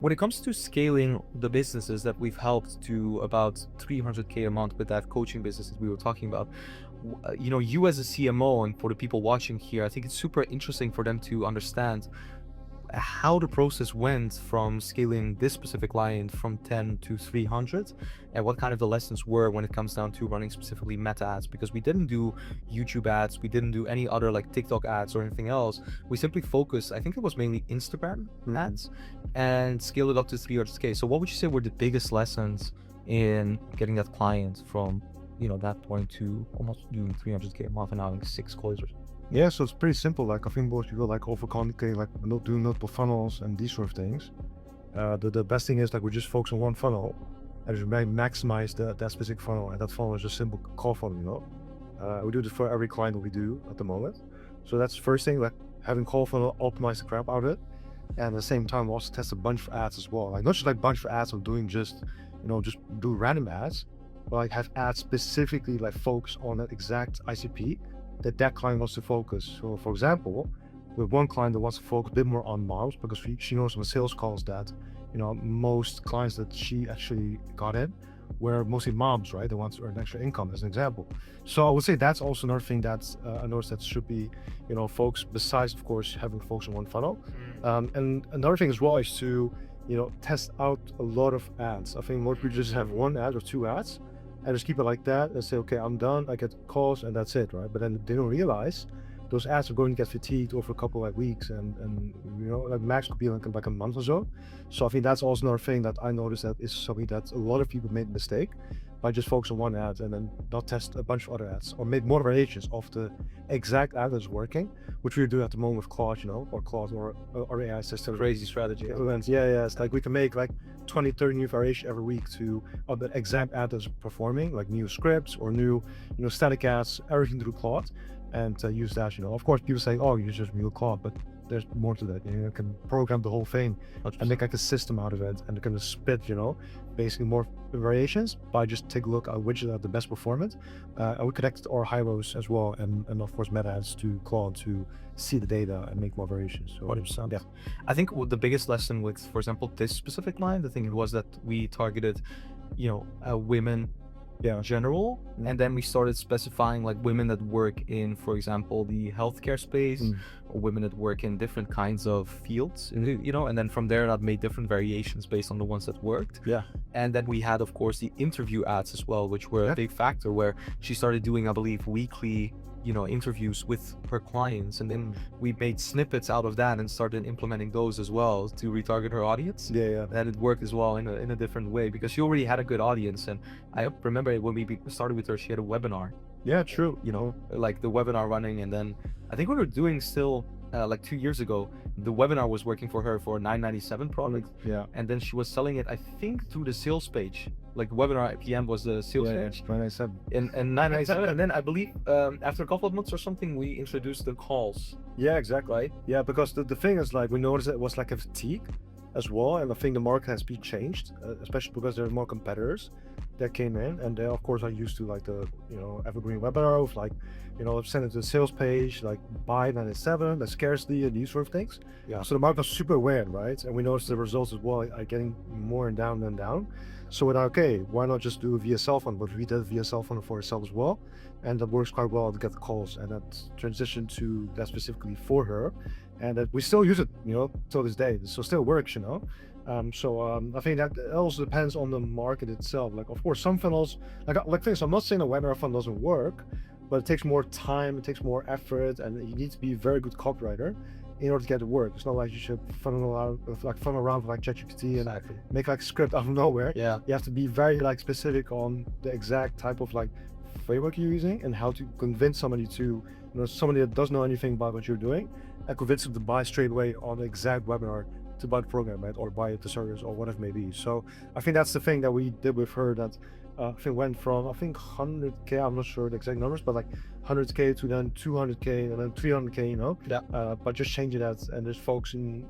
When it comes to scaling the businesses that we've helped to about 300K a month with that coaching business that we were talking about, you as a CMO and for the people watching here, I think it's super interesting for them to understand how the process went from scaling this specific client from 10 to 300 and what kind of the lessons were when it comes down to running specifically meta ads, because we didn't do YouTube ads, we didn't do any other like TikTok ads or anything else. We simply focused, I think it was mainly Instagram ads, and scaled it up to 300K. So what would you say were the biggest lessons in getting that client from that point to almost doing 300K a month and having 6 closers? Yeah, so it's pretty simple. Like I think most people like overcomplicate, like not doing multiple funnels and these sort of things. The best thing is like we just focus on one funnel and just maximize that specific funnel, and that funnel is just simple call funnel. We do this for every client that we do at the moment. So that's the first thing, like having call funnel, optimize the crap out of it, and at the same time we also test a bunch of ads as well. Like not just like bunch of ads of doing just just do random ads, but like have ads specifically like focus on that exact ICP that client wants to focus. So for example, with one client that wants to focus a bit more on moms, because she knows from sales calls that most clients that she actually got in were mostly moms, right? They want to earn extra income, as an example. So I would say that's also another thing that I noticed that should be focused, besides of course having focus on one funnel. And another thing as well is to test out a lot of ads. I think most people just have one ad or two ads and just keep it like that and say, okay, I'm done, I get calls and that's it, right? But then they don't realize those ads are going to get fatigued over a couple of weeks, and like max could be like a month or so. So I think that's also another thing that I noticed that is something that a lot of people made a mistake by just focus on one ad and then not test a bunch of other ads or make more variations of the exact ad that's working, which we do at the moment with Claude, or Claude or AI system. Crazy strategy. Yeah, it's like we can make like 20, 30 new variations every week to the exact ad that's performing, like new scripts or new static ads, everything through Claude, and use that. Of course people say, oh, you just use Claude, but there's more to that. You can program the whole thing 100%. and make like a system out of it, and kind of spit basically more variations by just take a look at which are the best performance. And we connect our HighLevels as well, and of course meta ads to Claude to see the data and make more variations. So 100%. yeah. I think the biggest lesson with, for example, this specific line, the thing it was that we targeted, women in general, and then we started specifying like women that work in, for example, the healthcare space, or women that work in different kinds of fields, and then from there that made different variations based on the ones that worked. Yeah. And then we had, of course, the interview ads as well, which were a big factor, where she started doing, I believe, weekly interviews with her clients, and then we made snippets out of that and started implementing those as well to retarget her audience. Yeah. And it worked as well in a different way, because she already had a good audience. And I remember when we started with her, she had a webinar, Yeah, true. like the webinar running, and then I think we were doing still like 2 years ago, the webinar was working for her for $9.97 product. Yeah. And then she was selling it, I think, through the sales page. Like webinar PM was the sales page. When I said And $9.97. And then I believe after a couple of months or something, we introduced the calls. yeah, exactly. Right? Yeah, because the thing is, like, we noticed it was like a fatigue as well, and I think the market has been changed, especially because there are more competitors that came in, and they of course are used to like the evergreen webinar of like send it to the sales page, like buy 97, the scarcity and these sort of things. Yeah. So the market was super aware, right? And we noticed the results as well are getting more and down. So we're like, okay, why not just do it via cell phone? But we did via cell phone for ourselves as well, and that works quite well to get the calls, and that transitioned to that specifically for her, and that we still use it till this day, so still works. I think that also depends on the market itself. Like, of course, some funnels, like things, I'm not saying a webinar funnel doesn't work, but it takes more time, it takes more effort, and you need to be a very good copywriter in order to get it to work. It's not like you should funnel around with like ChatGPT and make like a script out of nowhere. Yeah. You have to be very like specific on the exact type of like framework you're using and how to convince somebody to, somebody that doesn't know anything about what you're doing, and convince them to buy straight away on the exact webinar to buy the program, right? Or buy the service or whatever it may be. So I think that's the thing that we did with her, that I think went from 100K, I'm not sure the exact numbers, but like 100K to then 200K and then 300K, but just changing that and just focusing,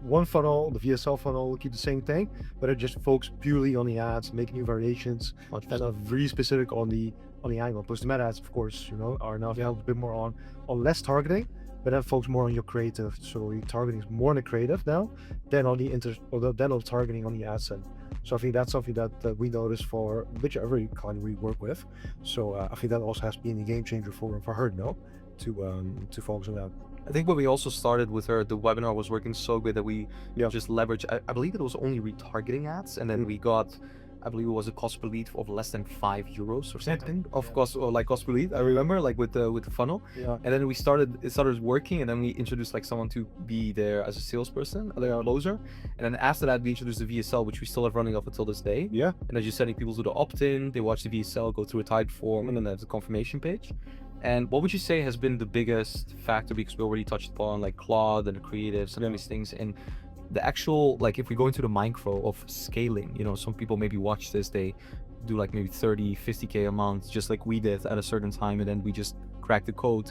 one funnel, the VSL funnel will keep the same thing, but it just focus purely on the ads, making new variations, and are really specific on the angle. Because the meta ads, of course, are now helped a bit more on less targeting, but then focus more on your creative. So your targeting is more on the creative now than on the than on targeting on the ad set. So I think that's something that we notice for whichever client we work with. So I think that also has been a game changer for her now to focus on that. I think when we also started with her, the webinar was working so good that we Yeah. just leveraged, I believe it was only retargeting ads, and then we got, I believe it was a cost per lead of less than €5 or something of cost, or like cost per lead. I remember, like with the funnel. Yeah. And then it started working, and then we introduced like someone to be there as a salesperson, like a closer. And then after that, we introduced the VSL, which we still have running up until this day. Yeah. And then just sending people to the opt-in, they watch the VSL, go through a typed form, and then there's a confirmation page. And what would you say has been the biggest factor, because we already touched upon like Claude and the creatives and these things, and the actual, like if we go into the micro of scaling, you know, some people maybe watch this, they do like maybe 30, 50K a month, just like we did at a certain time, and then we just crack the code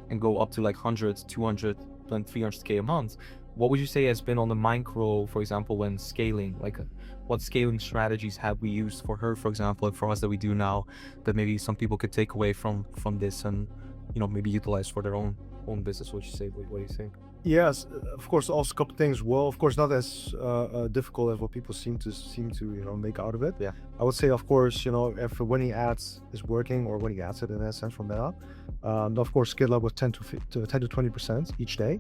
and go up to like 100, 200, and 300K a month. What would you say has been on the micro, for example, when scaling? Like what scaling strategies have we used for her, for example, and for us that we do now, that maybe some people could take away from this and, you know, maybe utilize for their own business? What you say? What do you think? Yes, of course. Also, a couple things. Well, of course, not as difficult as what people seem to make out of it. Yeah. I would say, of course, if winning ads is working, or winning ads in that sense from now, of course, scale up with 10 to 20% each day.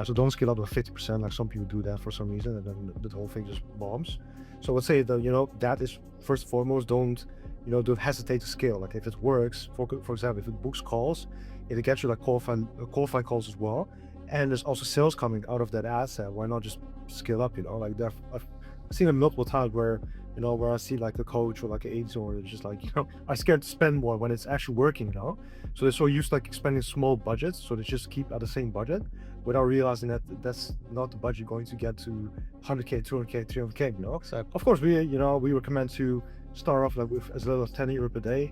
So don't scale up with 50%, like some people do that for some reason, and then the whole thing just bombs. So I would say that that is first and foremost. Don't hesitate to scale. Like if it works, for example, if it books calls, if it gets you like qualified calls as well, and there's also sales coming out of that asset, why not just scale up? Like I've seen it multiple times where I see like a coach or like an agent, or it's just like I'm scared to spend more when it's actually working. So they're so used to like expending small budgets, so they just keep at the same budget without realizing that that's not the budget going to get to 100K, 200K, 300K. Exactly. Of course, we recommend to start off like with as little as €10 per day.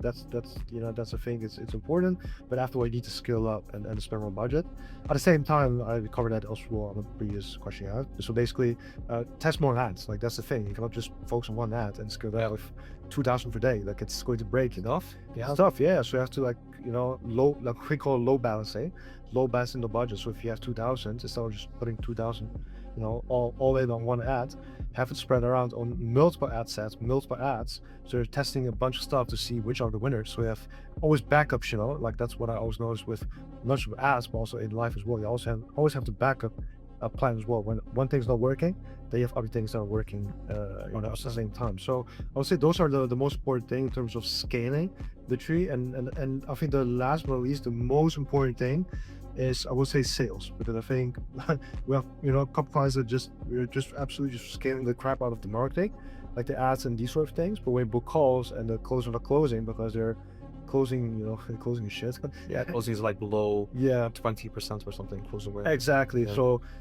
That's a thing. It's important, but afterward you need to scale up and spend more budget. At the same time, I covered that also on the previous question you had. So basically, test more ads. Like that's the thing. You cannot just focus on one ad and scale that with 2,000 per day. Like it's going to break. Yeah. It's tough. Yeah. So you have to low, like we call low balancing, low balancing the budget. So if you have 2,000, instead of just putting 2,000, all in on one ad, have it spread around on multiple ad sets, multiple ads. So you're testing a bunch of stuff to see which are the winners. So you have always backups, like that's what I always notice with not just with ads, but also in life as well. You always have to backup a plan as well. When one thing's not working, then you have other things that are working at the same time. So I would say those are the most important thing in terms of scaling the tree. And I think the last but not least, the most important thing is, I would say, sales, because I think we have a couple clients that we're just absolutely just scaling the crap out of the marketing, like the ads and these sort of things. But when we book calls and the closers are not closing because they're closing, closing shit. Yeah, closing is like below 20% or something. Closing rate. Exactly. Yeah.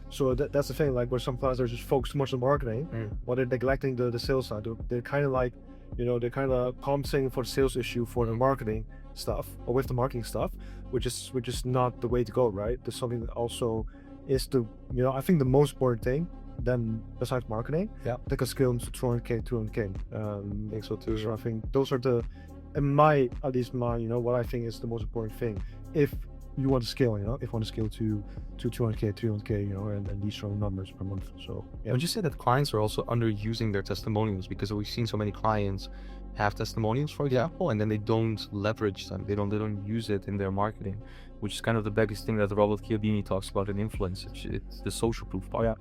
So that's the thing. Like where some clients are just focused too much on marketing, while they're neglecting the sales side. They're kind of like, they're kind of compensating for the sales issue for the marketing stuff, or with the marketing stuff, which is not the way to go, right? There's something that also is I think the most important thing, then besides marketing, that can scale into 200K. I think so too. So I think those are at least what I think is the most important thing. If you want to scale, if you want to scale to 200K, 300K, and these sort of numbers per month. So yeah. Would you say that clients are also underusing their testimonials? Because we've seen so many clients have testimonials, for example, and then they don't leverage them. They don't use it in their marketing, which is kind of the biggest thing that Robert Cialdini talks about in influence. It's the social proof part.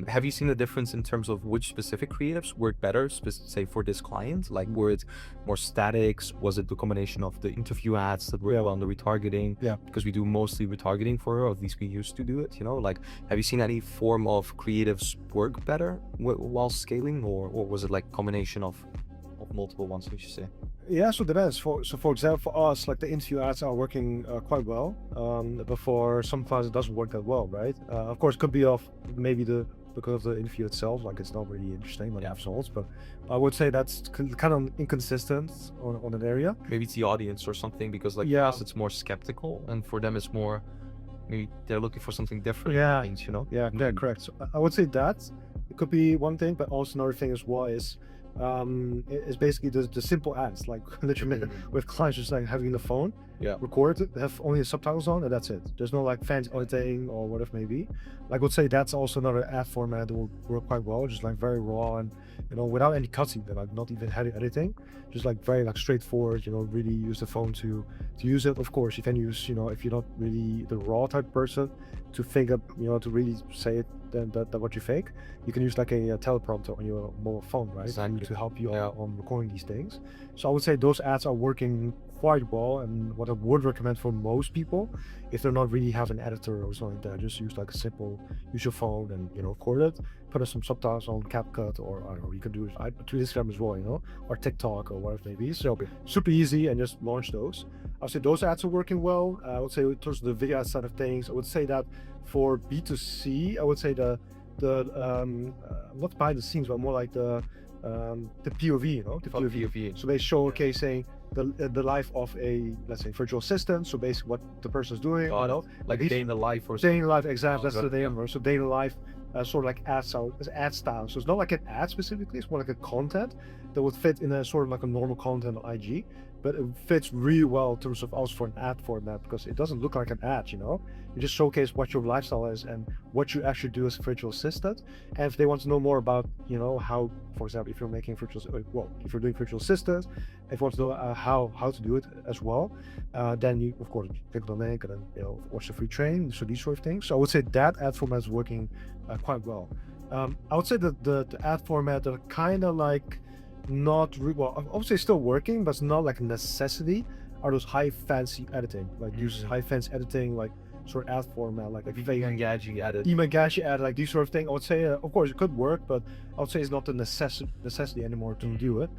Have you seen the difference in terms of which specific creatives work better, say for this client? Like, were it more statics? Was it the combination of the interview ads that were on the retargeting? Yeah. Because we do mostly retargeting for her, or at least we used to do it. Like, have you seen any form of creatives work better while scaling, or was it like a combination of multiple ones, we should say? Yeah, so it depends. For example, for us, like the interview ads are working quite well, but for some clients it doesn't work that well, right? Of course, it could be maybe because of the interview itself, like it's not really interesting, like results. But I would say that's kind of inconsistent on an area. Maybe it's the audience or something, because like for us it's more skeptical, and for them it's more, maybe they're looking for something different. Yeah, correct. So I would say that it could be one thing, but also another thing as well is is basically the simple ads, like literally with clients just like having the phone, record it, have only the subtitles on, and that's it. There's no like fancy editing or whatever it may be. Like, I would say that's also another ad format that will work quite well, just like very raw and, you know, without any cutscene, like not even heavy editing, just like very like straightforward, you know, really use the phone to use it. Of course, you can use, you know, if you're not really the raw type person to think up, you know, to really say it, then that what you fake, you can use like a teleprompter on your mobile phone, right? Exactly. To help you out on recording these things. So I would say those ads are working quite well, and what I would recommend for most people, if they're not really have an editor or something like that, just use like a simple, use your phone and, you know, record it, put some subtitles on CapCut, or I don't know, you can do it to Instagram as well, you know, or TikTok or whatever it may be. So super easy, and just launch those. I would say those ads are working well. I would say in terms of the video ad side of things, I would say that for B2C, I would say not behind the scenes, but more like the POV, you know, the POV. So they showcasing the life of a, let's say, virtual assistant. So basically what the person's doing, you know, like day in the life or day in the life, exactly. That's the name. So day in the life, sort of like ad style. So it's not like an ad specifically. It's more like a content that would fit in a sort of like a normal content on IG, but it fits really well in terms of also for an ad format, because it doesn't look like an ad, you know. You just showcase what your lifestyle is and what you actually do as a virtual assistant. And if they want to know more about, you know, how, for example, if you're making virtual, well, if you're doing virtual assistants, if you want to know how to do it as well, then you, of course, click on the link and then, you know, watch the free training. So these sort of things. So I would say that ad format is working quite well. I would say that the ad format are kind of like not well, obviously still working, but it's not like a necessity, are those high fancy editing, like use high fancy editing, like sort of ad format, like Imangaji added. Imangaji added, like these sort of thing. I would say, of course, it could work, but I would say it's not the necessity anymore to do it.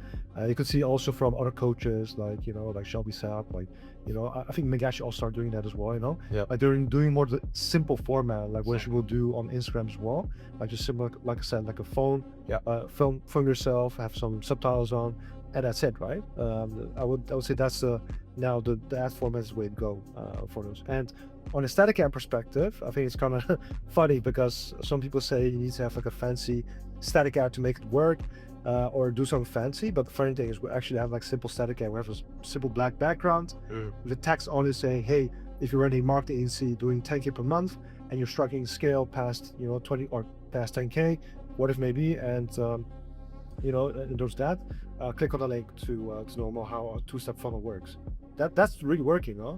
You could see also from other coaches, like, you know, like Shelby Sapp, like, you know, I think Magashi also started doing that as well, you know. Like they're doing more the simple format, like what you will do on Instagram as well, like just similar, like I said, like a phone, film yourself, have some subtitles on, and that's it, right? I would say that's now the ad format is the way to go for those. And on a static ad perspective, I think it's kind of funny, because some people say you need to have like a fancy static ad to make it work, or do something fancy. But the funny thing is, we actually have like simple static ad. We have a simple black background with the text on it saying, hey, if you're running a marketing agency doing 10K per month and you're struggling to scale past, you know, 20 or past 10K, what if maybe, and you know, and there's that. Click on the link to know more how a two-step funnel works. That's really working, huh?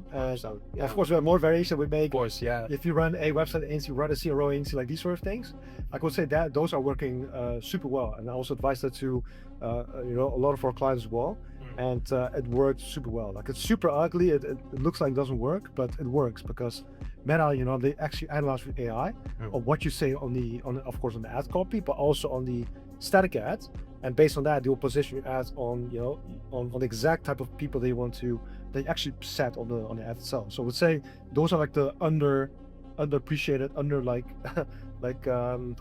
Of course, we have more variation we make. Of course, yeah. If you run a website agency, run a CRO agency, like these sort of things, I could say that those are working super well. And I also advise that to you know, a lot of our clients as well. And it works super well. Like, it's super ugly. It looks like it doesn't work, but it works because Meta, you know, they actually analyze with AI of what you say on of course on the ad copy, but also on the static ads. And based on that, they will position your ads on, you know, on the exact type of people they actually set on the ad itself. So I would say those are like the underappreciated, how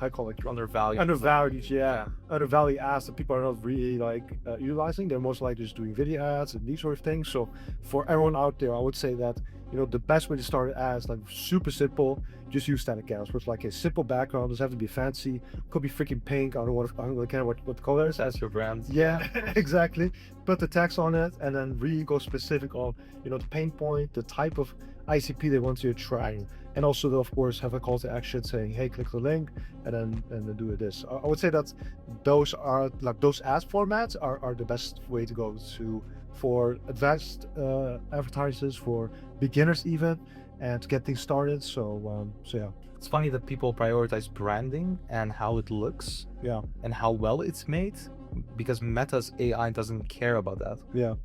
I call it, undervalued, undervalued ads that people are not really like utilizing. They're most likely just doing video ads and these sort of things. So for everyone out there, I would say that, you know, the best way to start ads, like super simple, just use static ads, which like a simple background, doesn't have to be fancy, could be freaking pink. I don't really care what the color is. That's your brand. Yeah, exactly. Put the text on it and then really go specific on, you know, the pain point, the type of ICP they want to attract, and also of course have a call to action saying, hey, click the link and then do this. I would say that those are like, those ads formats are the best way to go for advanced advertisers, for beginners even, and to get things started. So yeah. It's funny that people prioritize branding and how it looks, and how well it's made, because Meta's AI doesn't care about that.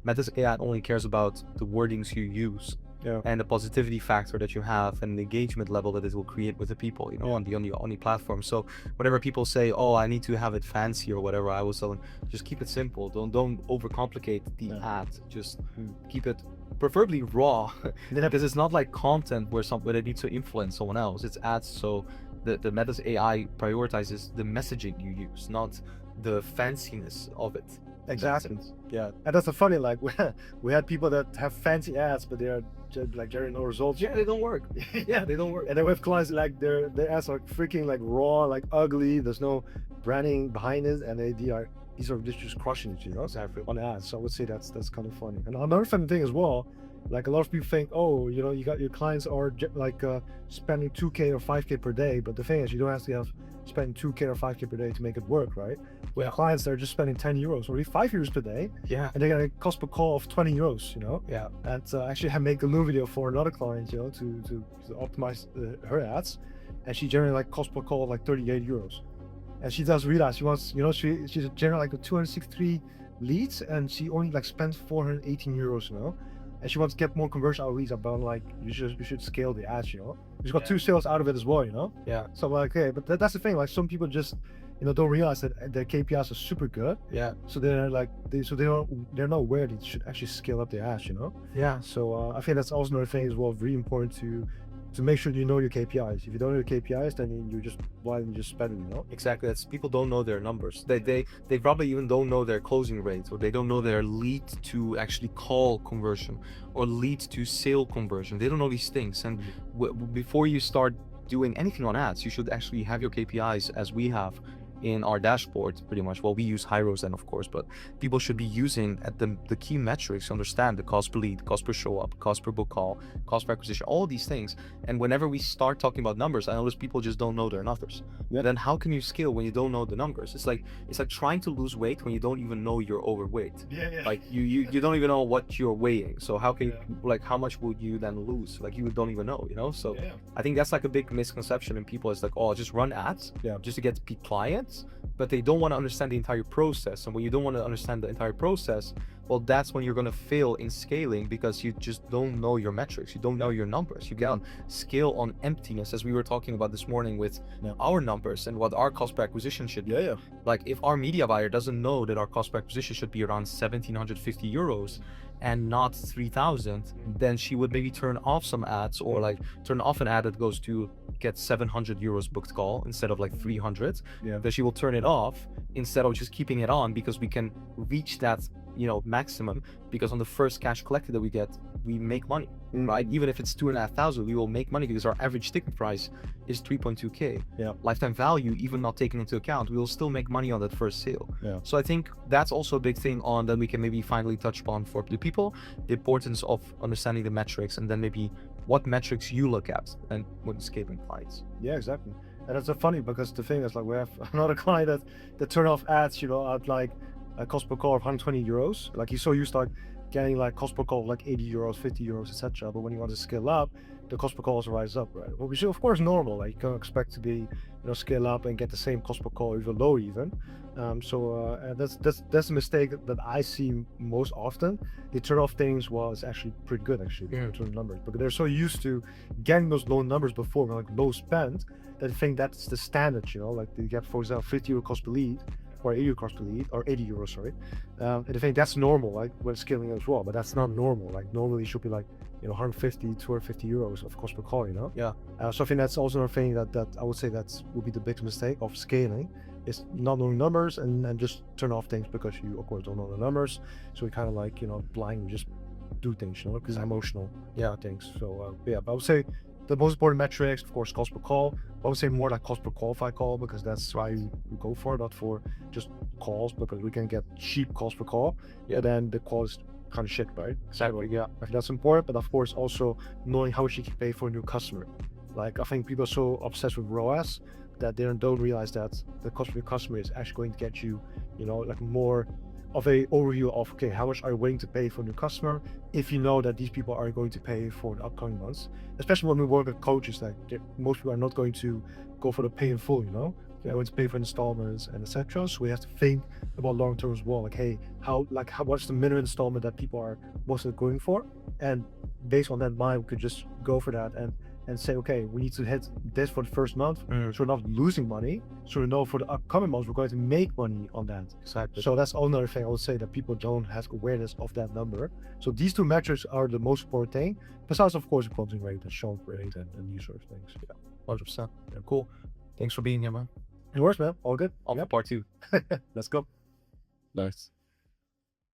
Meta's AI only cares about the wordings you use, and the positivity factor that you have, and the engagement level that it will create with the people, you know, on the platform. So whenever people say, oh, I need to have it fancy or whatever, I was telling, just keep it simple. Don't overcomplicate the ad. Just keep it preferably raw, because it's not like content where it needs to influence someone else. It's ads, so the Meta's AI prioritizes the messaging you use, not the fanciness of it. Exactly. Yeah, and that's a funny, like we had people that have fancy ads, but they're like generate no results. Yeah, they don't work. Yeah, they don't work. And then we have clients like their ads are freaking like raw, like ugly. There's no branding behind it, and these are just crushing it, Exactly. on ads. So I would say that's kind of funny. And another funny thing as well, like a lot of people think, oh, you got your clients are spending 2K or 5K per day, but the thing is, you don't actually have spending 2K or 5K per day to make it work, right? We have clients that are just spending 10 euros or even 5 euros per day, Yeah. and they get a cost per call of 20 euros, Yeah. And actually, I make a little video for another client, to optimize her ads, and she generated like cost per call of like 38 euros. And she does realize she wants, she's generated like 263 leads, and she only like spent 418 euros, and she wants to get more conversion out of leads. About like you should scale the ads, She's got 2 sales out of it as well, Yeah. So I'm like, okay, but that's the thing. Like some people just, don't realize that their KPIs are super good. Yeah. So they're like, they're not aware they should actually scale up the ads, Yeah. So I think that's also another thing as well, really important to make sure you know your KPIs. If you don't know your KPIs, then you just blindly just spend, Exactly. That's people don't know their numbers. They probably even don't know their closing rates, or they don't know their lead to actually call conversion or lead to sale conversion. They don't know these things. And before you start doing anything on ads, you should actually have your KPIs as we have in our dashboard, pretty much. Well, we use HighRose then, of course, but people should be using at the key metrics to understand the cost per lead, cost per show up, cost per book call, cost per acquisition, all these things. And whenever we start talking about numbers, I notice people just don't know their numbers. Yeah. Then how can you scale when you don't know the numbers? It's like trying to lose weight when you don't even know you're overweight. Yeah. Like you don't even know what you're weighing. So how can like how much would you then lose? Like you don't even know, So I think that's like a big misconception in people. It's like, oh, just run ads just to get clients. But they don't want to understand the entire process. And when you don't want to understand the entire process, well, that's when you're going to fail in scaling, because you just don't know your metrics. You don't know your numbers. You get on scale on emptiness, as we were talking about this morning with our numbers and what our cost per acquisition should be. Like if our media buyer doesn't know that our cost per acquisition should be around 1,750 euros and not 3,000, then she would maybe turn off some ads, or like turn off an ad that goes to get 700 euros booked call instead of like 300. Then she will turn it off instead of just keeping it on, because we can reach that maximum, because on the first cash collected that we get, we make money, right? Even if it's 2,500, we will make money because our average ticket price is 3.2K. Lifetime value, even not taken into account, we will still make money on that first sale. So I think that's also a big thing on that we can maybe finally touch upon for the people, the importance of understanding the metrics, and then maybe what metrics you look at and when scaling clients. Yeah, exactly. And it's so funny because the thing is, like, we have another client that turn off ads, at like a cost per call of 120 euros. Like he's so used to like getting like cost per call like 80 euros, 50 euros, etc. But when you want to scale up, the cost per call also rises up, right? Well, which is of course normal. Like you can expect to be, scale up and get the same cost per call, even lower even. And that's a mistake that I see most often. They turn off things while it's actually pretty good, actually, in terms of numbers. But they're so used to getting those low numbers before, like low spend, that they think that's the standard, like they get, for example, 50 euro cost per lead, or 80 cost per lead, or 80 euros, sorry. And I think that's normal, like when scaling as well, but that's not normal. Like normally it should be like, 150, 250 euros of cost per call, So I think that's also a thing that I would say that would be the biggest mistake of scaling, is not knowing numbers and just turn off things because you, of course, don't know the numbers. So we kind of like, blindly just do things, because it's emotional things. So but I would say the most important metrics, of course, cost per call. I would say more like cost per qualified call, because that's why we go for it, not for just calls, because we can get cheap cost per call, and then the call is kind of shit, right? Exactly. So, I think that's important, but of course also knowing how much you can pay for a new customer. Like I think people are so obsessed with ROAS that they don't realize that the cost of your customer is actually going to get you, like more of a overview of, okay, how much are you willing to pay for a new customer, if you know that these people are going to pay for the upcoming months. Especially when we work with coaches, like most people are not going to go for the pay in full, they're going to pay for installments and etc. So we have to think about long term as well, like, hey, what's the minimum installment that people are mostly going for, and based on that mind, we could just go for that and say, okay, we need to hit this for the first month, so we're not losing money. So we know for the upcoming months, we're going to make money on that. Exactly. So that's another thing I would say, that people don't have awareness of that number. So these two metrics are the most important thing, besides, of course, the closing rate and show rate and these sort of things. 100%. Yeah, cool. Thanks for being here, man. It works, man. All good. On part 2. Let's go. Nice.